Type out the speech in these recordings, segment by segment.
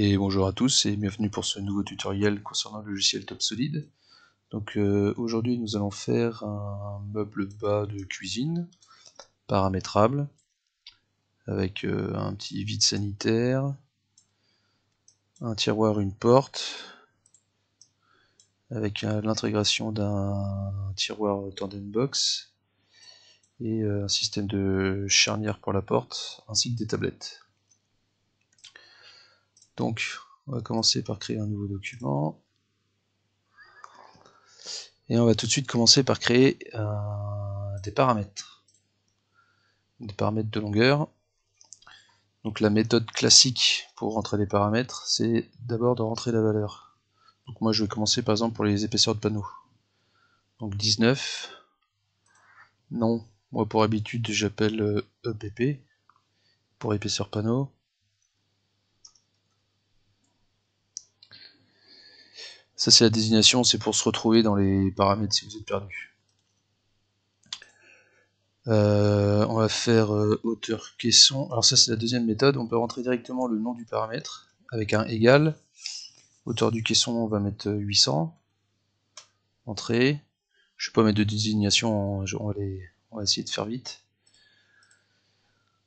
Et bonjour à tous et bienvenue pour ce nouveau tutoriel concernant le logiciel TopSolid. Donc aujourd'hui nous allons faire un meuble bas de cuisine paramétrable avec un petit vide sanitaire, un tiroir, une porte, avec l'intégration d'un tiroir tandem box et un système de charnière pour la porte ainsi que des tablettes. Donc on va commencer par créer un nouveau document. Et on va tout de suite commencer par créer des paramètres de longueur. Donc la méthode classique pour rentrer les paramètres, c'est d'abord de rentrer la valeur. Donc moi je vais commencer par exemple pour les épaisseurs de panneaux. Donc 19. Non, moi pour habitude j'appelle EPP pour épaisseur panneau. Ça c'est la désignation, c'est pour se retrouver dans les paramètres si vous êtes perdu. On va faire hauteur caisson. Alors ça c'est la deuxième méthode, on peut rentrer directement le nom du paramètre avec un égal. Hauteur du caisson, on va mettre 800. Entrée. Je ne vais pas mettre de désignation, on va essayer de faire vite.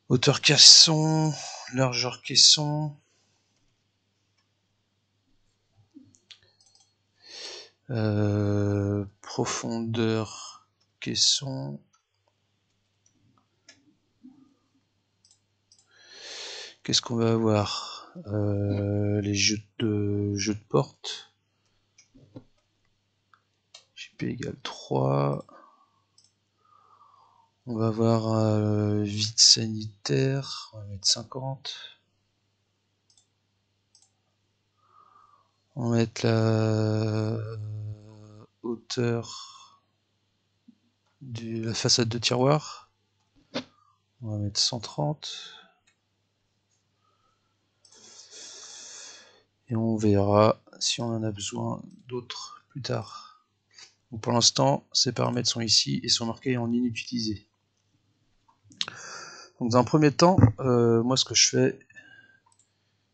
Hauteur caisson, largeur caisson. Profondeur caisson. Qu'est-ce qu'on va avoir? Les jeux de porte. JP égale 3. On va avoir vide sanitaire, on va mettre 50. On va mettre la hauteur de la façade de tiroir. On va mettre 130. Et on verra si on en a besoin d'autres plus tard. Donc pour l'instant, ces paramètres sont ici et sont marqués en inutilisé. Donc dans un premier temps, moi ce que je fais,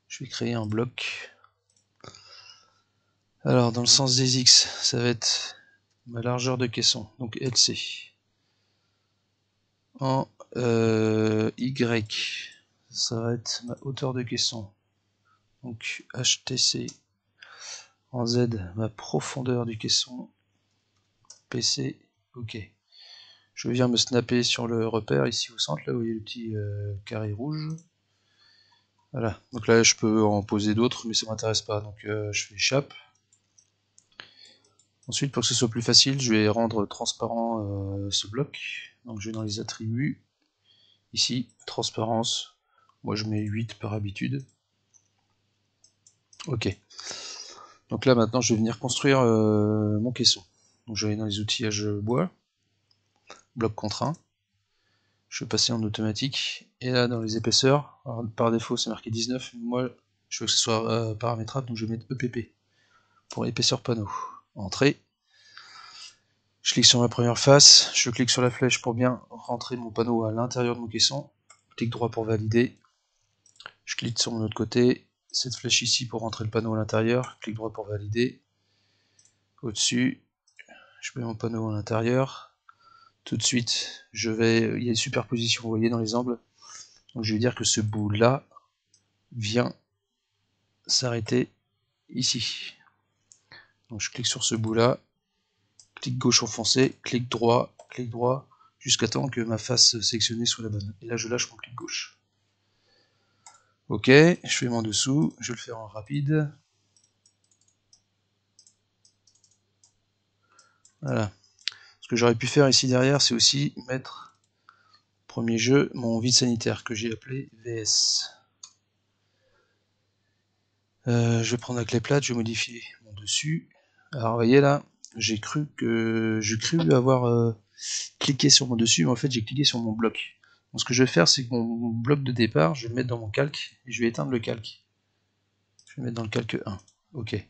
je vais créer un bloc. Alors dans le sens des X, ça va être ma largeur de caisson, donc LC. En Y, ça va être ma hauteur de caisson, donc HTC. En Z, ma profondeur du caisson, PC, OK. Je viens me snapper sur le repère ici au centre, là où il y a le petit carré rouge. Voilà, donc là je peux en poser d'autres, mais ça m'intéresse pas, donc je fais échappe. Ensuite, pour que ce soit plus facile, je vais rendre transparent ce bloc. Donc je vais dans les attributs, ici, transparence. Moi je mets 8 par habitude. OK. Donc là maintenant je vais venir construire mon caisson. Donc je vais dans les outillages bois, bloc contraint. Je vais passer en automatique, et là dans les épaisseurs, alors, par défaut c'est marqué 19, mais moi je veux que ce soit paramétrable, donc je vais mettre EPP pour épaisseur panneau. Entrée. Je clique sur ma première face, je clique sur la flèche pour bien rentrer mon panneau à l'intérieur de mon caisson, clic droit pour valider, je clique sur mon autre côté, cette flèche ici pour rentrer le panneau à l'intérieur, clic droit pour valider, au-dessus, je mets mon panneau à l'intérieur, tout de suite, il y a une superposition, vous voyez dans les angles, donc je vais dire que ce bout là vient s'arrêter ici. Donc je clique sur ce bout là, clic gauche enfoncé, clic droit, jusqu'à temps que ma face sélectionnée soit la bonne. Et là je lâche mon clic gauche. Ok, je fais mon dessous, je vais le faire en rapide. Voilà. Ce que j'aurais pu faire ici derrière, c'est aussi mettre, premier jeu, mon vide sanitaire que j'ai appelé VS. Je vais prendre la clé plate, je vais modifier mon dessus. Alors vous voyez là, j'ai cru avoir cliqué sur mon dessus, mais en fait j'ai cliqué sur mon bloc. Donc ce que je vais faire, c'est que mon bloc de départ, je vais le mettre dans mon calque, et je vais éteindre le calque. Je vais le mettre dans le calque 1. Ok.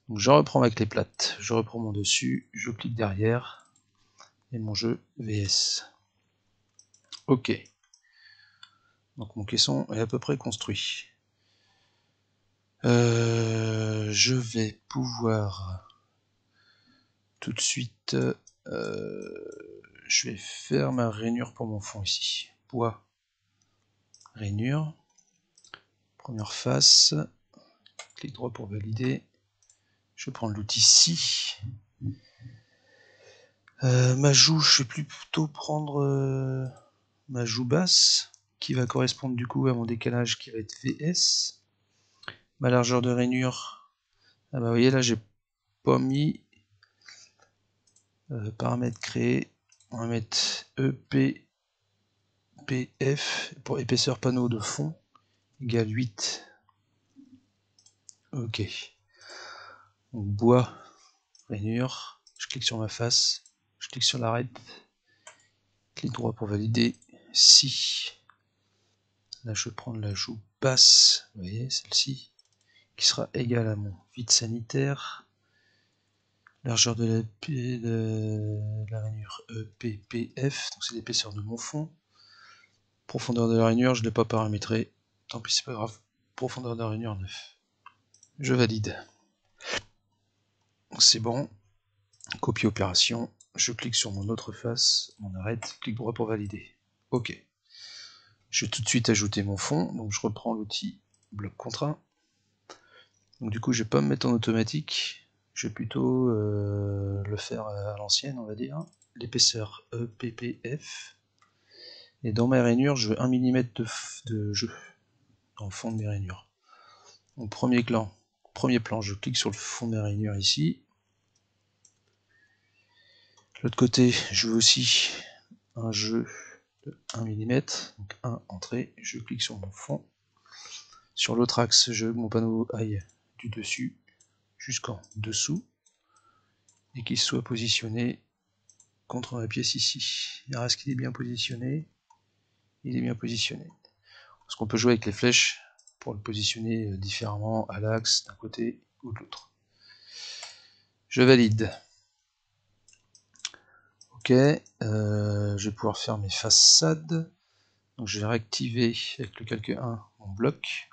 Donc je reprends ma clé plate, je reprends mon dessus, je clique derrière, et mon jeu VS. Ok. Donc mon caisson est à peu près construit. Je vais pouvoir tout de suite, je vais faire ma rainure pour mon fond ici. Bois, rainure, première face, clic droit pour valider. Je vais prendre l'outil scie. Ma joue, je vais plutôt prendre ma joue basse, qui va correspondre du coup à mon décalage qui va être VS. Ma largeur de rainure, ah bah vous voyez là j'ai pas mis paramètres créés, on va mettre EPPF pour épaisseur panneau de fond égale 8. Ok. Donc bois, rainure, je clique sur ma face, je clique sur l'arête, clic droit pour valider, scie. Là je vais prendre la joue basse, vous voyez celle-ci, qui sera égale à mon vide sanitaire. Largeur de la rainure EPPF, donc c'est l'épaisseur de mon fond. Profondeur de la rainure, je ne l'ai pas paramétré, tant pis c'est pas grave. Profondeur de la rainure 9. Je valide. C'est bon. Copie opération. Je clique sur mon autre face, on arrête, clic droit pour valider. Ok. Je vais tout de suite ajouter mon fond, donc je reprends l'outil bloc contraint. Donc du coup je vais pas me mettre en automatique, je vais plutôt le faire à l'ancienne on va dire. L'épaisseur EPPF. Et dans ma rainure, je veux 1 mm de jeu dans le fond de mes rainures. Donc premier plan, je clique sur le fond de mes rainures ici. De l'autre côté, je veux aussi un jeu de 1 mm, donc 1 entrée, je clique sur mon fond. Sur l'autre axe, je veux que mon panneau aille du dessus jusqu'en dessous et qu'il soit positionné contre ma pièce ici. Alors est-ce qu'il est bien positionné? Il est bien positionné. Parce qu'on peut jouer avec les flèches pour le positionner différemment à l'axe d'un côté ou de l'autre. Je valide. Ok, je vais pouvoir faire mes façades. Donc je vais réactiver avec le calque 1 mon bloc.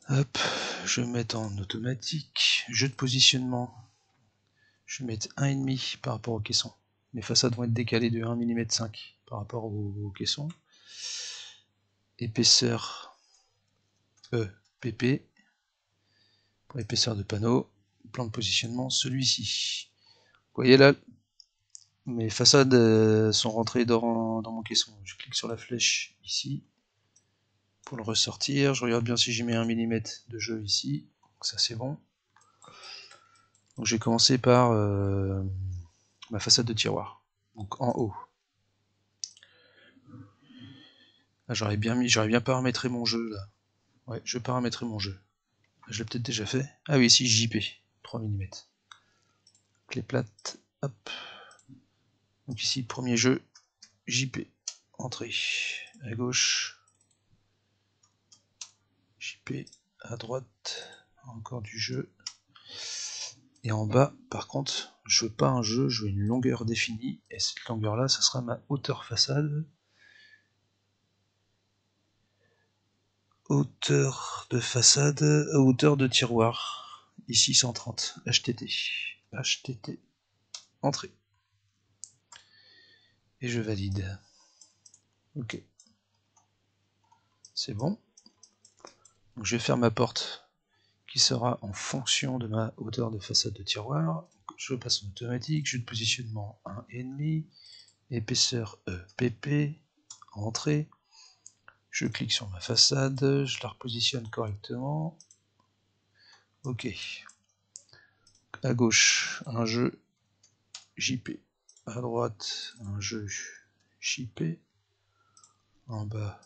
Hop, je vais mettre en automatique. Jeu de positionnement. Je vais mettre 1,5 par rapport au caisson. Mes façades vont être décalées de 1,5 mm par rapport au caisson. Épaisseur EPP. Pour épaisseur de panneau. Plan de positionnement, celui-ci. Vous voyez là, mes façades sont rentrées dans mon caisson. Je clique sur la flèche ici pour le ressortir. Je regarde bien si j'ai mis 1 mm de jeu ici. Donc ça c'est bon. Donc je vais commencer par ma façade de tiroir. Donc en haut. J'aurais bien paramétré mon jeu là. Ouais, je vais paramétrer mon jeu. Je l'ai peut-être déjà fait. Ah oui, ici JP, 3 mm. Clé plate, hop. Donc ici, premier jeu, JP. Entrée à gauche. JP à droite. Encore du jeu. Et en bas, par contre, je veux pas un jeu, je veux une longueur définie. Et cette longueur-là, ça sera ma hauteur façade. Hauteur de façade, hauteur de tiroir. Ici 130, HTT. HTT, entrée. Et je valide. Ok. C'est bon. Donc je vais faire ma porte qui sera en fonction de ma hauteur de façade de tiroir. Donc je passe en automatique, jeu de positionnement 1,5, épaisseur EPP, entrée. Je clique sur ma façade, je la repositionne correctement. Ok. À gauche, un jeu JP. À droite, un jeu JP. En bas,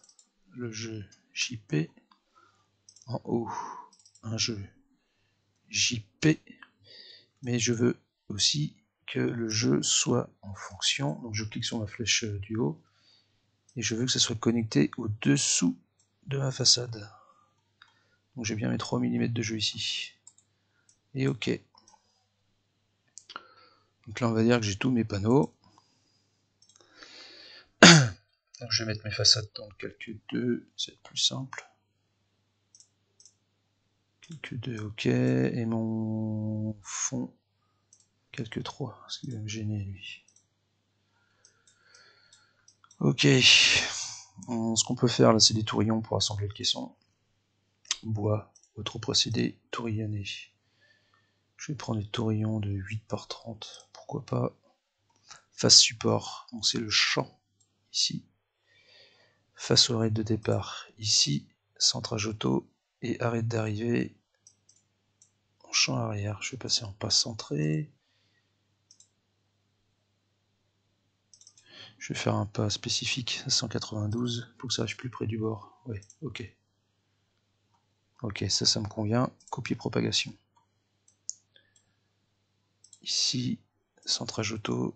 le jeu JP. En haut, un jeu JP. Mais je veux aussi que le jeu soit en fonction. Donc je clique sur ma flèche du haut. Et je veux que ça soit connecté au-dessous de ma façade. Donc j'ai bien mes 3 mm de jeu ici. Et ok. Donc là on va dire que j'ai tous mes panneaux. Donc je vais mettre mes façades dans le calcul 2, c'est plus simple. Que 2, ok. Et mon fond, calque 3, ce qui va me gêner lui. Ok. Ce qu'on peut faire là, c'est des tourillons pour assembler le caisson. Bois, autre procédé, tourillonner. Je vais prendre des tourillons de 8 par 30, pourquoi pas. Face support, donc c'est le champ, ici. Face au raid de départ, ici. Centrage auto et arrêt d'arrivée en champ arrière. Je vais passer en passe centré. Je vais faire un pas spécifique à 192 pour que ça arrive plus près du bord. Ouais, ok. Ok, ça me convient. Copier propagation. Ici, centrage auto.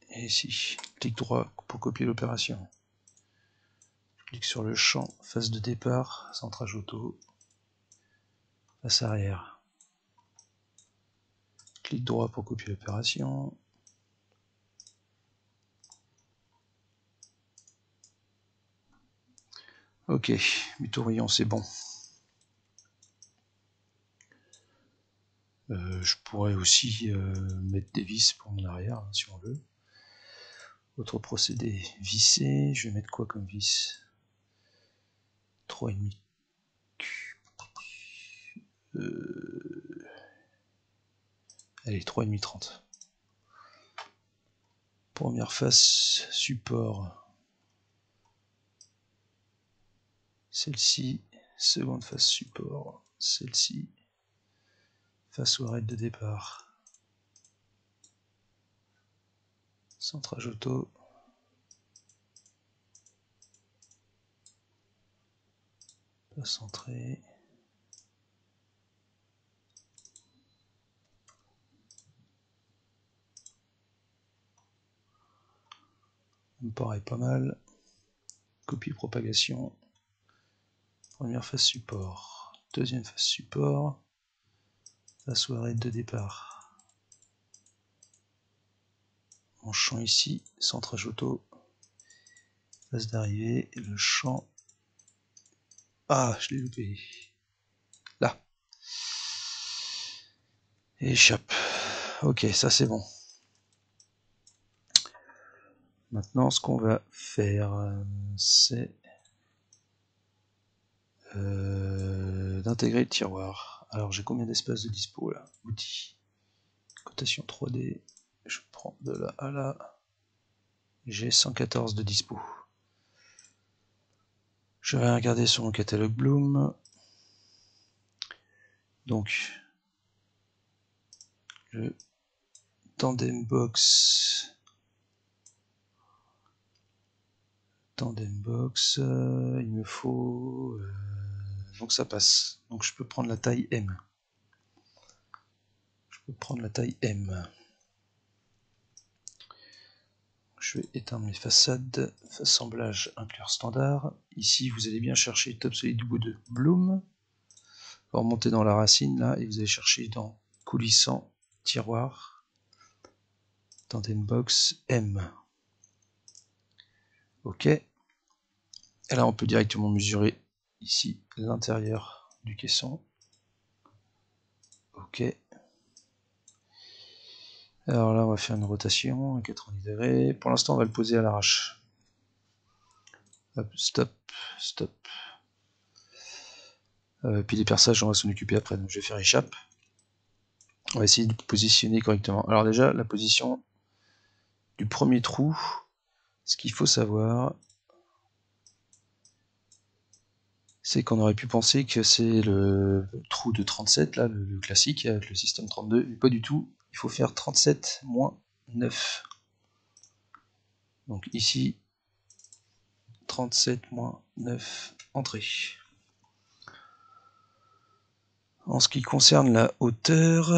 Et ici, clic droit pour copier l'opération. Je clique sur le champ, face de départ, centrage auto, face arrière. Clic droit pour copier l'opération. Ok, mes tourillons, c'est bon. Je pourrais aussi mettre des vis pour mon arrière, hein, si on veut. Autre procédé, visser. Je vais mettre quoi comme vis? 3,5. Allez, 3,5 30. Première face, support. Celle-ci. Seconde face, support. Celle-ci. Face au raid de départ. Centrage auto. Pas centré. Ça me paraît pas mal. Copie propagation. Première phase support. Deuxième phase support. Face au raid de départ. Mon champ ici. Centrage auto. Phase d'arrivée. Le champ. Ah, je l'ai loupé. Là. Et échappe. Ok, ça c'est bon. Maintenant, ce qu'on va faire, c'est d'intégrer le tiroir. Alors, j'ai combien d'espace de dispo là? Outils. Cotation 3D. Je prends de là à là. J'ai 114 de dispo. Je vais regarder sur mon catalogue Bloom. Donc, le Tandem Box. Il me faut... donc ça passe. Donc je peux prendre la taille M. Je vais éteindre mes façades. Assemblage inclure standard. Ici, vous allez bien chercher Top Solid Wood Bloom. Vous remontez dans la racine là et vous allez chercher dans coulissant tiroir. Tandem Box M. Ok. Et là, on peut directement mesurer ici l'intérieur du caisson. Ok. Alors là, on va faire une rotation à 90 degrés. Pour l'instant, on va le poser à l'arrache. Hop, stop, stop. Puis les perçages, on va s'en occuper après. Donc je vais faire échappe. On va essayer de positionner correctement. Alors déjà, la position du premier trou, ce qu'il faut savoir, c'est qu'on aurait pu penser que c'est le trou de 37, là, le classique, avec le système 32, mais pas du tout. Il faut faire 37 moins 9. Donc ici, 37 moins 9, entrée. En ce qui concerne la hauteur,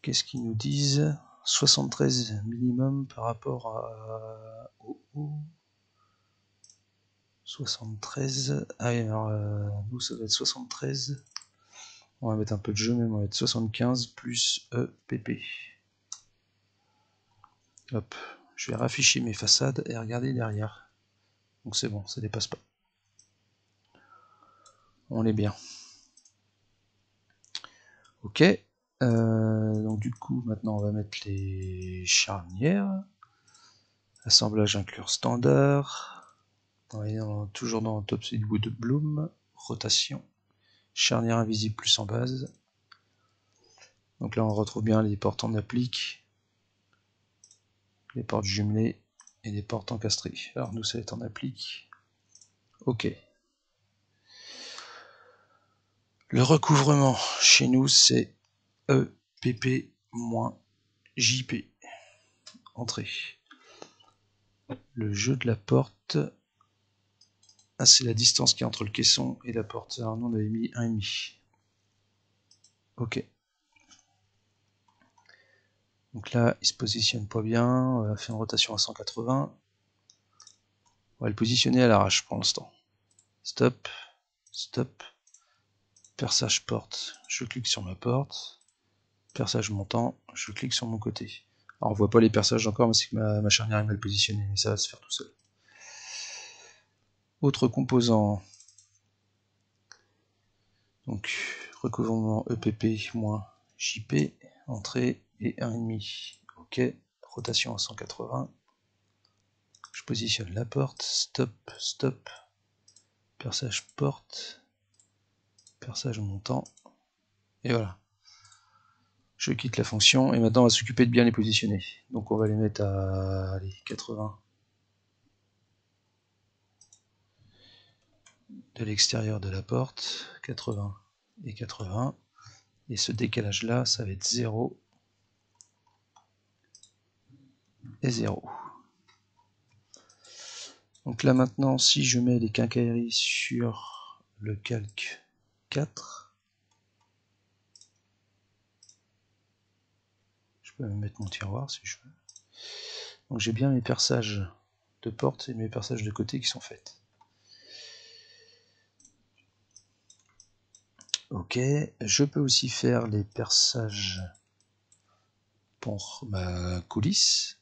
qu'est-ce qu'ils nous disent? 73 minimum par rapport à... 73. Ah oui, alors nous ça va être 73. On va mettre un peu de jeu, même on va mettre 75 plus PP. Hop, je vais rafficher mes façades et regarder derrière. Donc c'est bon, ça dépasse pas. On est bien. Ok. Donc du coup, maintenant on va mettre les charnières. Assemblage inclure standard. Toujours dans Topside Wood Bloom. Rotation. Charnière invisible plus en base. Donc là on retrouve bien les portes en applique, les portes jumelées et les portes encastrées. Alors nous ça va être en applique. Ok. Le recouvrement chez nous c'est EPP-JP. Entrée. Le jeu de la porte. Ah, c'est la distance qui est entre le caisson et la porte. Alors nous on avait mis 1,5. Ok. Donc là il se positionne pas bien. On va faire une rotation à 180. On va le positionner à l'arrache pour l'instant. Stop. Stop. Perçage porte. Je clique sur ma porte. Perçage montant. Je clique sur mon côté. Alors on voit pas les perçages encore, mais c'est que ma charnière est mal positionnée. Mais ça va se faire tout seul. Autre composant. Donc recouvrement EPP-JP. Entrée et 1,5. Ok. Rotation à 180. Je positionne la porte. Stop. Stop. Perçage porte. Perçage montant. Et voilà. Je quitte la fonction et maintenant on va s'occuper de bien les positionner. Donc on va les mettre à allez, 80 de l'extérieur de la porte, 80 et 80. Et ce décalage là, ça va être 0 et 0. Donc là maintenant, si je mets les quincailleries sur le calque 4, je peux même mettre mon tiroir si je veux. Donc j'ai bien mes perçages de porte et mes perçages de côté qui sont faits. Ok, je peux aussi faire les perçages pour ma coulisse.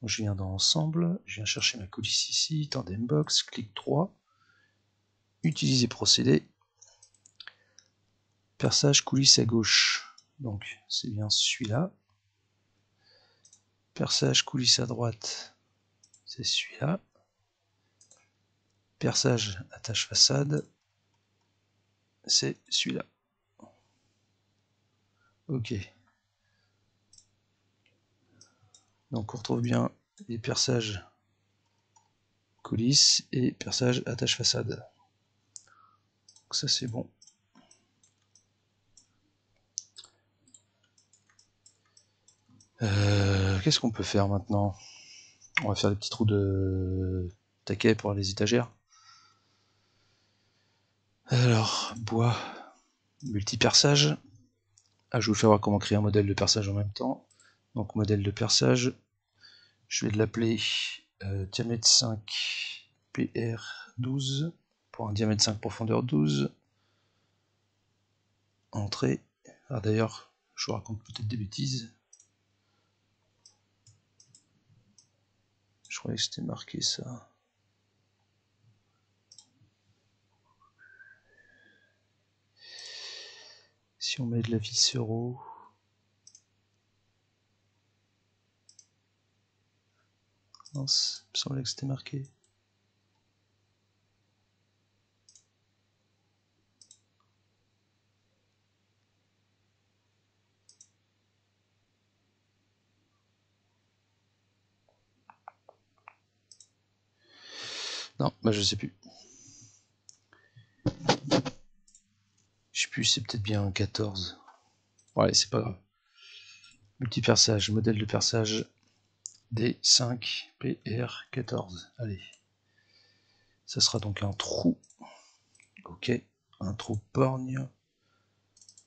Donc je viens dans Ensemble, je viens chercher ma coulisse ici, Tandem Box, clic droit, utiliser procédé, perçage coulisse à gauche. Donc c'est bien celui-là. Perçage coulisse à droite, c'est celui-là. Perçage attache façade, c'est celui-là. Ok. Donc on retrouve bien les perçages coulisses et perçage attache façade. Donc ça c'est bon. Qu'est-ce qu'on peut faire maintenant? On va faire des petits trous de taquet pour les étagères. Alors, bois, multi-perçage. Ah, je vais vous faire voir comment créer un modèle de perçage en même temps. Donc, modèle de perçage, je vais l'appeler diamètre 5 PR12 pour un diamètre 5 profondeur 12. Entrée. Ah, d'ailleurs, je vous raconte peut-être des bêtises. Je croyais que c'était marqué ça. Si on met de la vis euro. Mince, il me semblait que c'était marqué. Non, bah je sais plus. Je sais plus, c'est peut-être bien un 14. Ouais, c'est pas grave. Multi-perçage, modèle de perçage D5PR14. Allez. Ça sera donc un trou. Ok. Un trou borgne.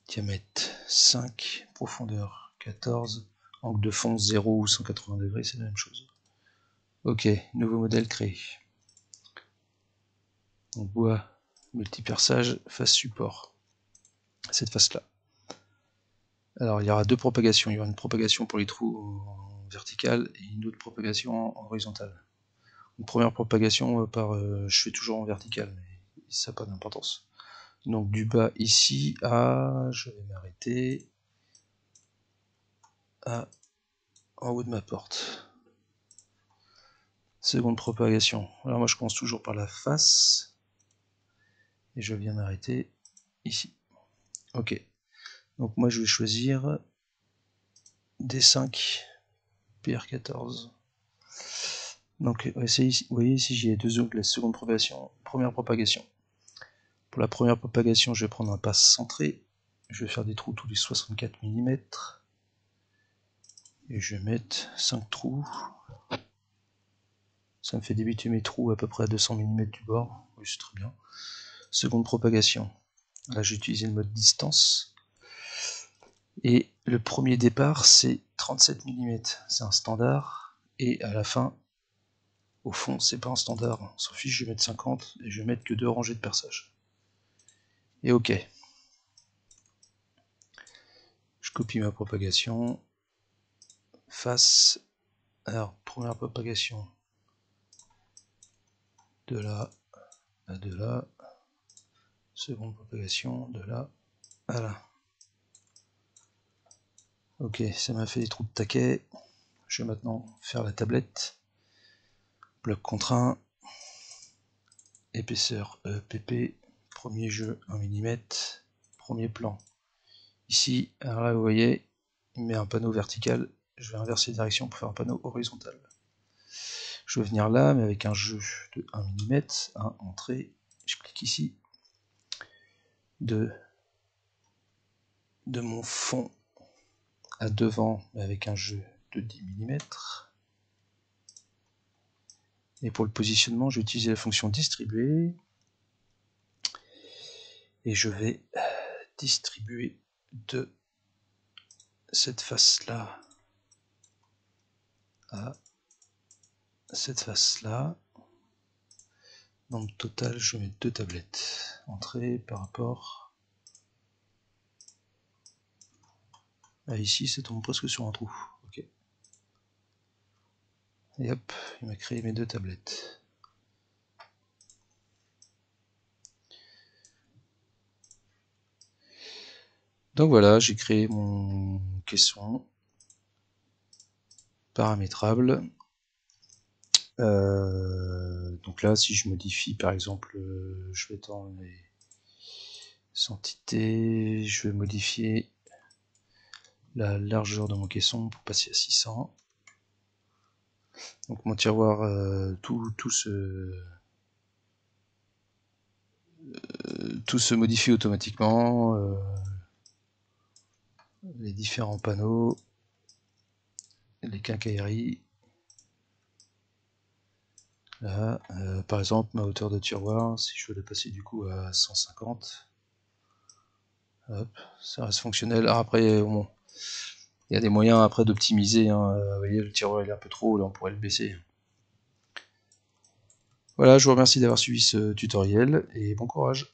Diamètre 5. Profondeur 14. Angle de fond 0 ou 180 degrés, c'est la même chose. Ok. Nouveau modèle créé. On bois multi-perçage face support. Cette face-là. Alors il y aura deux propagations. Il y aura une propagation pour les trous en vertical et une autre propagation en horizontale. Une première propagation je fais toujours en vertical, mais ça n'a pas d'importance. Donc du bas ici à, je vais m'arrêter à en haut de ma porte. Seconde propagation. Alors moi je commence toujours par la face et je viens m'arrêter ici. Ok. Donc moi je vais choisir D5 PR14. Donc vous voyez ici j'ai deux zones, la seconde propagation, première propagation. Pour la première propagation, je vais prendre un passe centré. Je vais faire des trous tous les 64 mm. Et je vais mettre 5 trous. Ça me fait débuter mes trous à peu près à 200 mm du bord. Oui, c'est très bien. Seconde propagation. Là, j'ai utilisé le mode distance. Et le premier départ, c'est 37 mm. C'est un standard. Et à la fin, au fond, c'est pas un standard. On s'en fiche, je vais mettre 50 et je vais mettre que 2 rangées de perçage. Et ok. Je copie ma propagation. Face. Alors, première propagation. De là à de là. Seconde propagation de là à là. Ok, ça m'a fait des trous de taquet. Je vais maintenant faire la tablette. Bloc contraint. Épaisseur PP. Premier jeu 1 mm. Premier plan. Ici, alors là vous voyez, il met un panneau vertical. Je vais inverser de direction pour faire un panneau horizontal. Je vais venir là, mais avec un jeu de 1 mm. 1 entrée. Je clique ici. De mon fond à devant, avec un jeu de 10 mm. Et pour le positionnement, je vais utiliser la fonction distribuer. Et je vais distribuer de cette face-là à cette face-là. Dans le total, je vais mettre 2 tablettes. Entrée par rapport à ici, ça tombe presque sur un trou. Ok. Et hop, il m'a créé mes 2 tablettes. Donc voilà, j'ai créé mon caisson paramétrable. Donc là, si je modifie par exemple, je vais dans les entités, je vais modifier la largeur de mon caisson pour passer à 600. Donc mon tiroir, tout se modifie automatiquement. Les différents panneaux, les quincailleries. Là, par exemple, ma hauteur de tiroir, si je veux la passer du coup à 150, hop, ça reste fonctionnel. Alors après, bon, il y a des moyens après d'optimiser. Hein. Vous voyez, le tiroir il est un peu trop haut, là on pourrait le baisser. Voilà, je vous remercie d'avoir suivi ce tutoriel et bon courage.